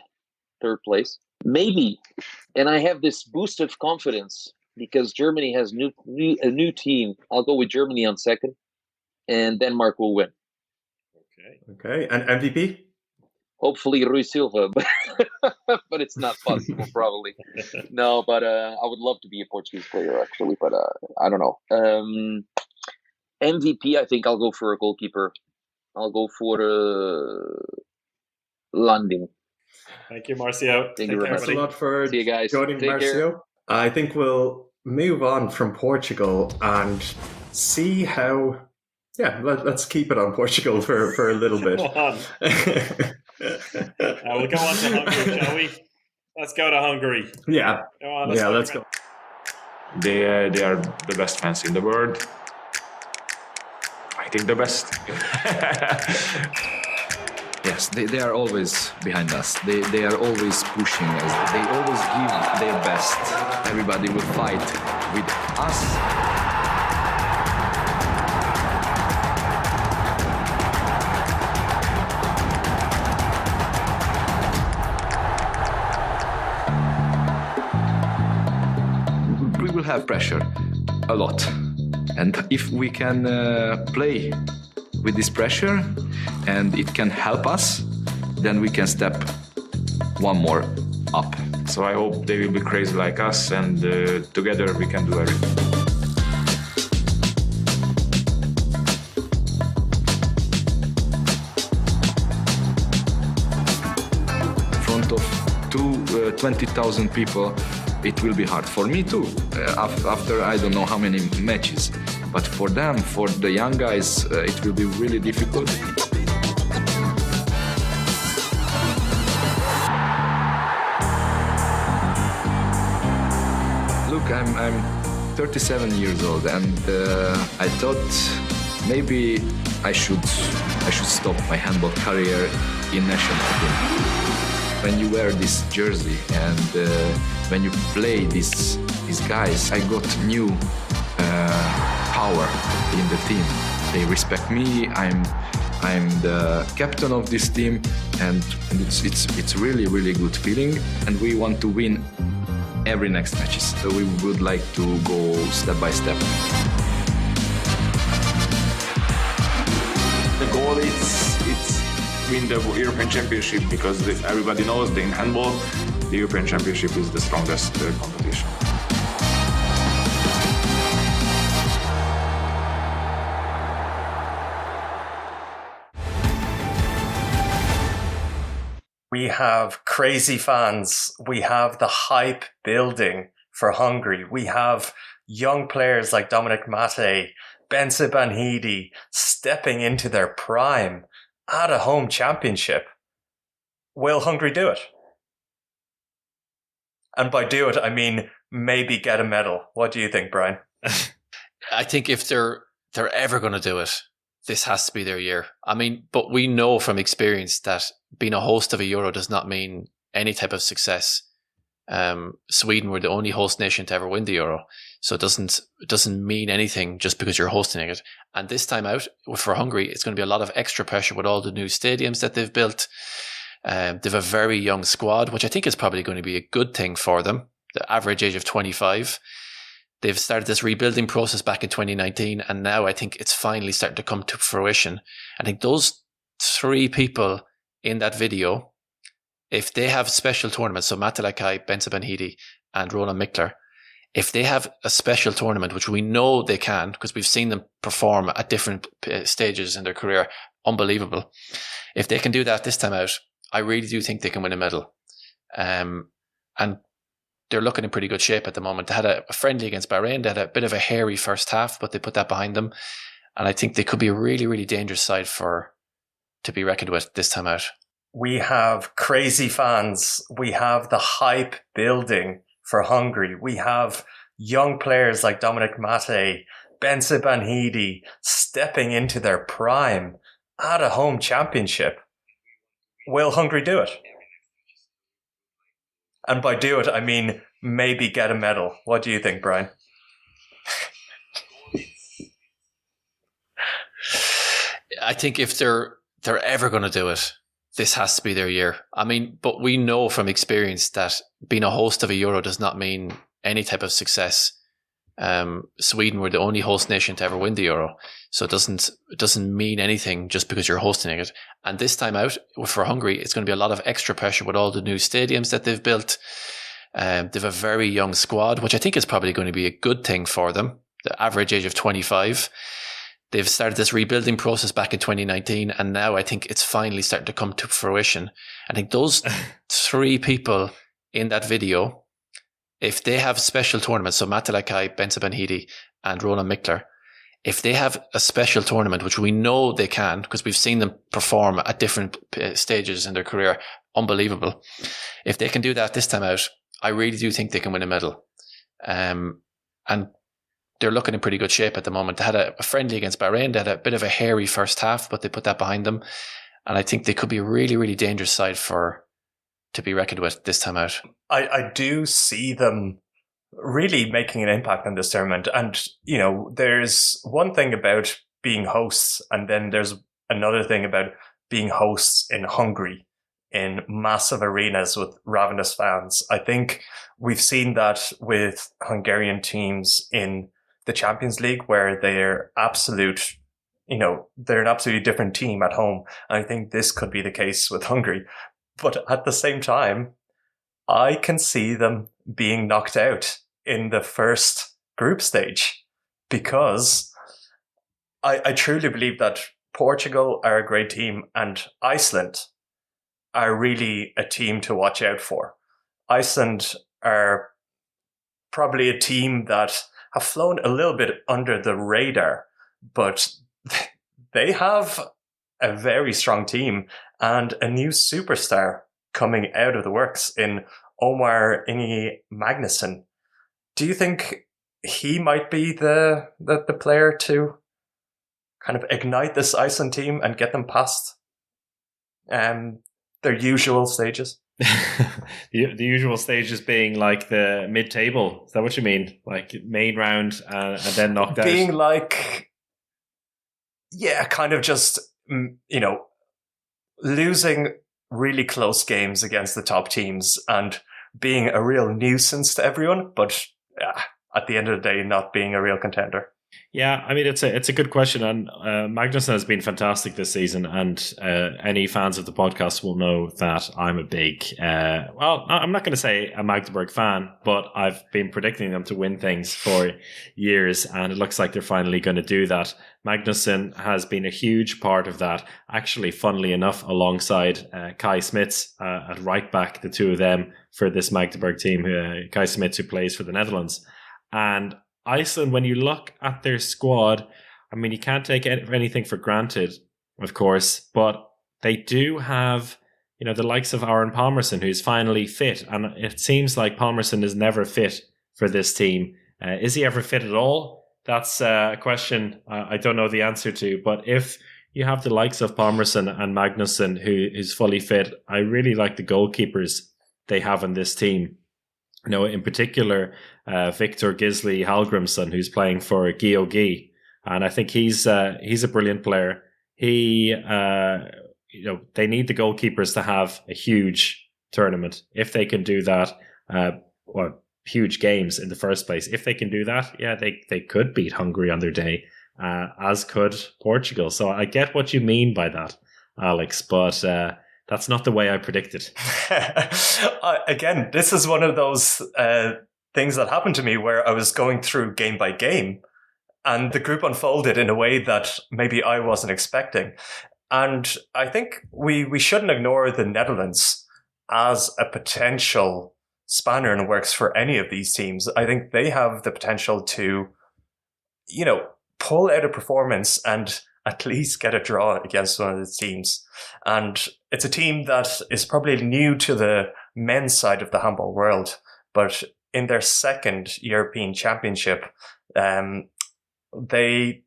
place. Maybe. And I have this boost of confidence because Germany has a new team. I'll go with Germany on second, and Denmark will win. Okay. And MVP? Hopefully Rui Silva, but it's not possible probably. No, but I would love to be a Portuguese player actually, but I don't know. MVP, I think I'll go for a goalkeeper. I'll go for Landing. Thank you, Marcio. Thank you very much. Thanks a lot for See you guys. joining, Take Marcio. care. I think we'll move on from Portugal and see how... Yeah, let's keep it on Portugal for a little bit. We'll go on to Hungary, shall we? Let's go to Hungary. Yeah. Go on, let's go. They are the best fans in the world. I think the best. Yes, they are always behind us. They are always pushing us. They always give their best. Everybody will fight with us. We will have pressure a lot, and if we can play with this pressure and it can help us, then we can step one more up. So I hope they will be crazy like us, and together we can do everything. In front of 20,000 people, it will be hard. For me too, after I don't know how many matches. But for them, for the young guys, it will be really difficult. Look, I'm 37 years old, and I thought maybe I should stop my handball career in national team. When you wear this jersey and when you play these guys, I got new power in the team. They respect me. I'm the captain of this team, and it's really good feeling. And we want to win every next matches. So we would like to go step by step. The goal is win the European Championship, because everybody knows that in handball, the European Championship is the strongest competition. We have crazy fans. We have the hype building for Hungary. We have young players like Dominic Mate, Benza Banhidi stepping into their prime at a home championship. Will Hungary do it? And by do it, I mean maybe get a medal. What do you think, Brian? I think if they're ever going to do it, this has to be their year. I mean, but we know from experience that being a host of a Euro does not mean any type of success. Sweden were the only host nation to ever win the Euro, so it doesn't mean anything just because you're hosting it. And this time out for Hungary, it's going to be a lot of extra pressure with all the new stadiums that they've built. They have a very young squad, which I think is probably going to be a good thing for them. The average age of 25. They've started this rebuilding process back in 2019, and now I think it's finally starting to come to fruition. I think those three people in that video, if they have special tournaments, so Matalakai, Benzabanhidi, and Roland Mickler, if they have a special tournament, which we know they can, because we've seen them perform at different stages in their career, unbelievable. If they can do that this time out, I really do think they can win a medal. And they're looking in pretty good shape at the moment. They had a friendly against Bahrain. They had a bit of a hairy first half, but they put that behind them. And I think they could be a really, really dangerous side to be reckoned with this time out. We have crazy fans. We have the hype building for Hungary. We have young players like Dominic Mate, Benzabanhidi stepping into their prime at a home championship. Will Hungary do it? And by do it, I mean maybe get a medal. What do you think, Brian? I think if they're ever going to do it, this has to be their year. I mean, but we know from experience that being a host of a Euro does not mean any type of success. Sweden were the only host nation to ever win the Euro, so it doesn't mean anything just because you're hosting it. And this time out for Hungary, it's going to be a lot of extra pressure with all the new stadiums that they've built. They have a very young squad, which I think is probably going to be a good thing for them. The average age of 25. They've started this rebuilding process back in 2019, and now I think it's finally starting to come to fruition. I think those three people in that video, if they have special tournaments, so Matalakai, Benzabanhidi, and Roland Mickler, if they have a special tournament, which we know they can, because we've seen them perform at different stages in their career, unbelievable. If they can do that this time out, I really do think they can win a medal. And they're looking in pretty good shape at the moment. They had a friendly against Bahrain. They had a bit of a hairy first half, but they put that behind them. And I think they could be a really, really dangerous side to be reckoned with this time out. I do see them really making an impact on this tournament. And, you know, there's one thing about being hosts, and then there's another thing about being hosts in Hungary, in massive arenas with ravenous fans. I think we've seen that with Hungarian teams in the Champions League, where they're an absolutely different team at home. And I think this could be the case with Hungary. But at the same time, I can see them being knocked out in the first group stage, because I truly believe that Portugal are a great team and Iceland are really a team to watch out for. Iceland are probably a team that have flown a little bit under the radar, but they have a very strong team and a new superstar coming out of the works in Omar Ingi Magnusson. Do you think he might be the player to kind of ignite this Iceland team and get them past their usual stages? The usual stages being like the mid-table. Is that what you mean? Like main round and then knocked out? Being like, yeah, kind of just, losing really close games against the top teams and being a real nuisance to everyone, but at the end of the day, not being a real contender. Yeah, I mean, it's a good question, and Magnusson has been fantastic this season, and any fans of the podcast will know that I'm a big, I'm not going to say a Magdeburg fan, but I've been predicting them to win things for years, and it looks like they're finally going to do that. Magnusson has been a huge part of that, actually, funnily enough, alongside Kai Smits at right back, the two of them for this Magdeburg team, Kai Smits, who plays for the Netherlands. And Iceland, when you look at their squad, I mean, you can't take anything for granted, of course, but they do have the likes of Aaron Palmerson, who's finally fit. And it seems like Palmerson is never fit for this team. Is he ever fit at all? That's a question I don't know the answer to. But if you have the likes of Palmerson and Magnusson, who is fully fit, I really like the goalkeepers they have on this team. In particular, Victor Gisli Hallgrimsson, who's playing for GOG. And I think he's a brilliant player. They need the goalkeepers to have a huge tournament. If they can do that, huge games in the first place. If they can do that, they could beat Hungary on their day, as could Portugal. So I get what you mean by that, Alex, but that's not the way I predicted. Again, this is one of those things that happened to me where I was going through game by game, and the group unfolded in a way that maybe I wasn't expecting. And I think we shouldn't ignore the Netherlands as a potential spanner in the works for any of these teams. I think they have the potential to, pull out a performance and at least get a draw against one of the teams. And it's a team that is probably new to the men's side of the handball world, but in their second European Championship, they're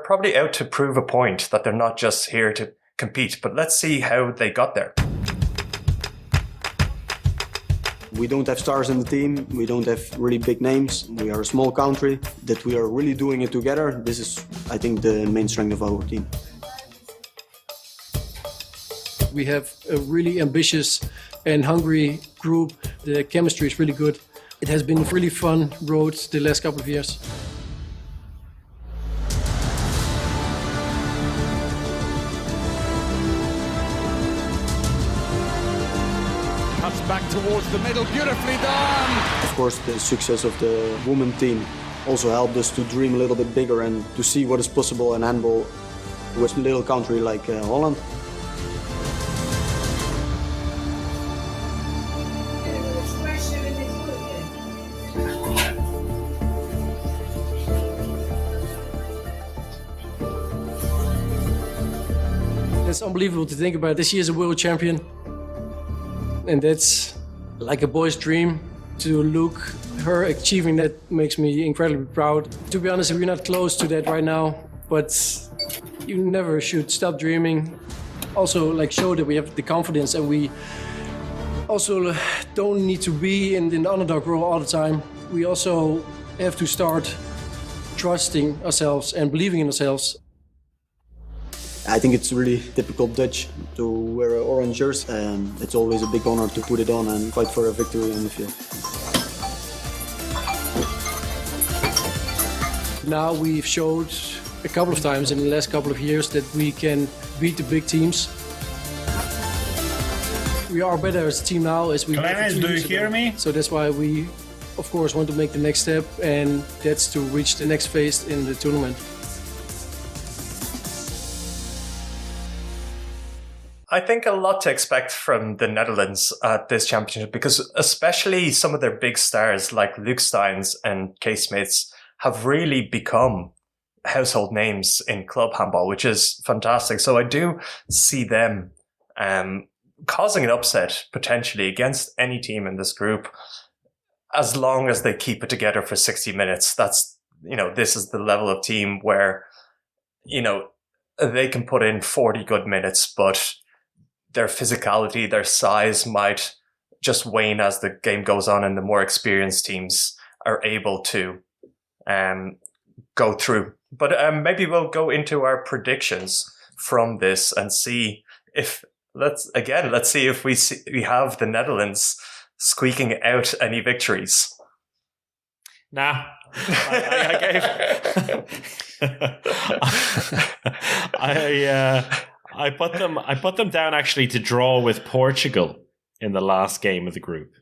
probably out to prove a point that they're not just here to compete. But let's see how they got there. We don't have stars in the team. We don't have really big names. We are a small country. That we are really doing it together. This is, I think, the main strength of our team. We have a really ambitious and hungry group. The chemistry is really good. It has been a really fun road the last couple of years. Back towards the middle, beautifully done. Of course, the success of the women team also helped us to dream a little bit bigger and to see what is possible in handball with a little country like Holland. It's unbelievable to think about. This year's a world champion. And that's like a boy's dream. To look her achieving that makes me incredibly proud. To be honest, we're not close to that right now, but you never should stop dreaming. Also, show that we have the confidence, and we also don't need to be in the underdog role all the time. We also have to start trusting ourselves and believing in ourselves. I think it's really typical Dutch to wear an orange jersey, and it's always a big honor to put it on and fight for a victory on the field. Now we've showed a couple of times in the last couple of years that we can beat the big teams. We are better as a team now as we were 2 years ago. Me? So that's why we, of course, want to make the next step, and that's to reach the next phase in the tournament. I think a lot to expect from the Netherlands at this championship, because especially some of their big stars like Luc Steins and Kees Smits have really become household names in club handball, which is fantastic. So I do see them causing an upset potentially against any team in this group, as long as they keep it together for 60 minutes. That's, this is the level of team where, they can put in 40 good minutes, but their physicality, their size might just wane as the game goes on, and the more experienced teams are able to go through. But maybe we'll go into our predictions from this and see if let's see if we have the Netherlands squeaking out any victories. Nah, I put them down actually to draw with Portugal in the last game of the group.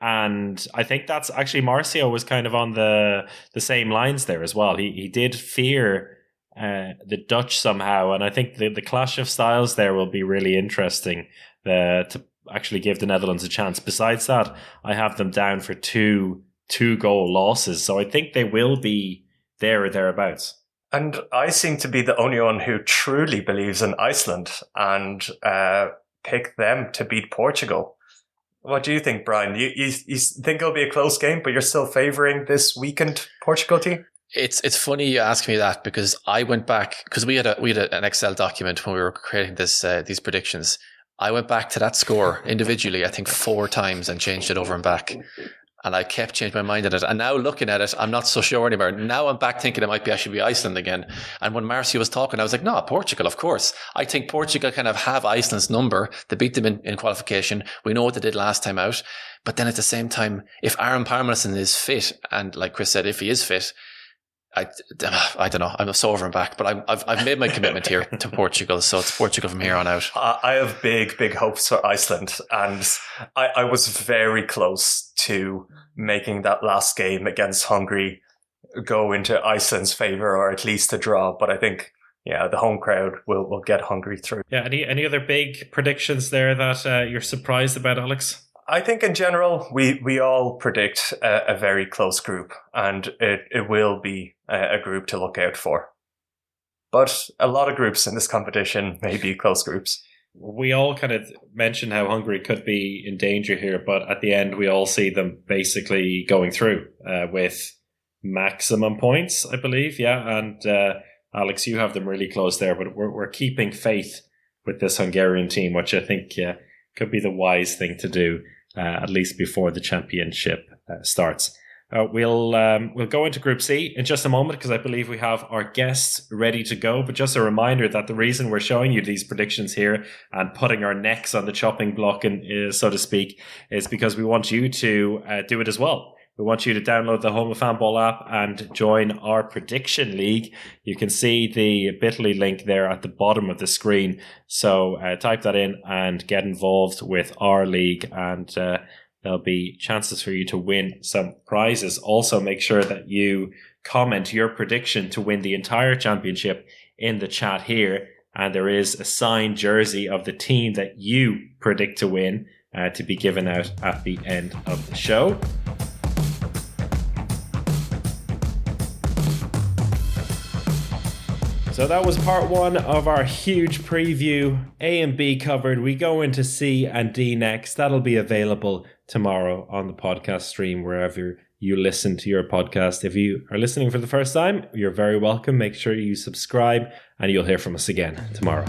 And I think that's actually, Marcio was kind of on the same lines there as well. He did fear the Dutch somehow, and I think the clash of styles there will be really interesting to actually give the Netherlands a chance. Besides that, I have them down for two goal losses, so I think they will be there or thereabouts. And I seem to be the only one who truly believes in Iceland, and pick them to beat Portugal. What do you think, Brian? You think it'll be a close game, but you're still favouring this weakened Portugal team? It's funny you ask me that, because I went back, because we had an Excel document when we were creating these predictions. I went back to that score individually, I think 4 times, and changed it over and back. And I kept changing my mind on it. And now looking at it, I'm not so sure anymore. Now I'm back thinking it might be actually be Iceland again. And when Marcio was talking, I was like, no, Portugal, of course. I think Portugal kind of have Iceland's number. They beat them in qualification. We know what they did last time out. But then at the same time, if Aaron Parmason is fit, and like Chris said, if he is fit, I don't know. I'm so over and back, but I've made my commitment here to Portugal, so it's Portugal from here on out. I have big hopes for Iceland, and I was very close to making that last game against Hungary go into Iceland's favour, or at least a draw. But I think, the home crowd will get Hungary through. Yeah. Any other big predictions there that you're surprised about, Alex? I think in general, we all predict a very close group, and it will be a group to look out for. But a lot of groups in this competition may be close groups. We all kind of mentioned how Hungary could be in danger here, but at the end, we all see them basically going through with maximum points, I believe. Yeah, and Alex, you have them really close there, but we're keeping faith with this Hungarian team, which I think could be the wise thing to do, at least before the championship starts. We'll go into Group C in just a moment, because I believe we have our guests ready to go. But just a reminder that the reason we're showing you these predictions here and putting our necks on the chopping block, so to speak, is because we want you to do it as well. We want you to download the Home of Handball app and join our prediction league. You can see the bit.ly link there at the bottom of the screen. So type that in and get involved with our league, and there'll be chances for you to win some prizes. Also, make sure that you comment your prediction to win the entire championship in the chat here. And there is a signed jersey of the team that you predict to win to be given out at the end of the show. So that was part 1 of our huge preview. A and B covered. We go into C and D next. That'll be available tomorrow on the podcast stream, wherever you listen to your podcast. If you are listening for the first time, you're very welcome. Make sure you subscribe, and you'll hear from us again tomorrow.